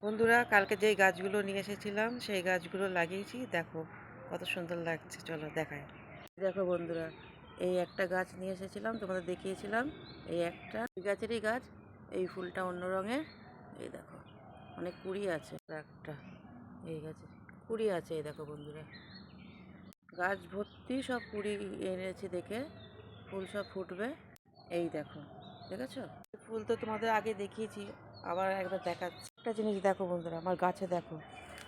বন্ধুরা, কালকে যেই গাছগুলো নিয়ে এসেছিলাম সেই গাছগুলো লাগিয়েছি। দেখো কত সুন্দর লাগছে, চলো দেখায়। দেখো বন্ধুরা, এই একটা গাছ নিয়ে এসেছিলাম, তোমাদের দেখিয়েছিলাম। এই একটা গাছেরই গাছ, এই ফুলটা অন্য রঙের। এই দেখো অনেক কুড়ি আছে। একটা এই গাছে কুড়ি আছে। এই দেখো বন্ধুরা, গাছ ভর্তি সব কুড়ি এনেছি দেখে। ফুল সব ফুটবে। এই দেখো, দেখেছো? ফুল তো তোমাদের আগে দেখিয়েছি, আবার একবার দেখাচ্ছি। একটা জিনিস দেখো বন্ধুরা, আমার গাছে দেখো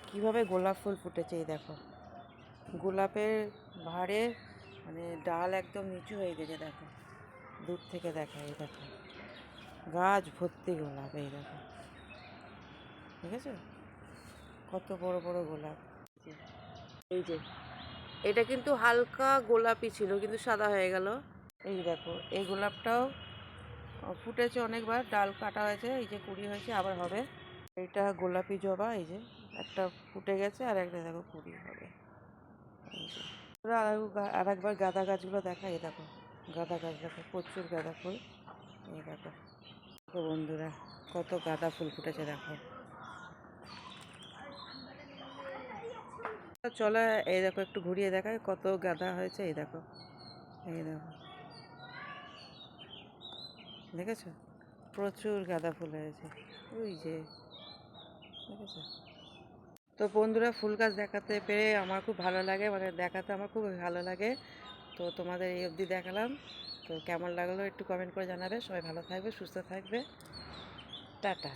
কিভাবে গোলাপ ফুল ফুটেছে। এই দেখো, গোলাপের ভারে মানে ডাল একদম নিচু হয়ে গেছে। দেখো, দূর থেকে দেখা। এই দেখো, গাছ ভর্তি গোলাপ। এই দেখো, দেখেছো কত বড় বড় গোলাপ। এই যে, এটা কিন্তু হালকা গোলাপি ছিল, কিন্তু সাদা হয়ে গেল। এই দেখো, এই গোলাপটাও ফুটেছে অনেকবার, ডাল কাটা হয়েছে, এই যে কুড়ি হয়েছে, আবার হবে। এটা গোলাপি জবা, এই যে একটা ফুটে গেছে, আর একটা দেখো কুড়ি হবে। এই যে আর একবার গাঁদা গাছগুলো দেখা। এই দেখো, গাঁদা গাছ দেখো, প্রচুর গাঁদা ফুল। এই দেখো বন্ধুরা, কত গাঁদা ফুল ফুটেছে দেখো। চলো এই দেখো, একটু ঘুরিয়ে দেখায় কত গাঁদা হয়েছে। এই দেখো, এই দেখো, দেখেছো প্রচুর গাঁদা ফুল হয়েছে। ওই যে, দেখেছো? তো বন্ধুরা, ফুল গাছ দেখাতে পেরে আমার খুব ভালো লাগে, মানে দেখাতে আমার খুব ভালো লাগে। তো তোমাদের এই অবধি দেখালাম। তো কেমন লাগলো একটু কমেন্ট করে জানাবে। সবাই ভালো থাকবে, সুস্থ থাকবে। টাটা।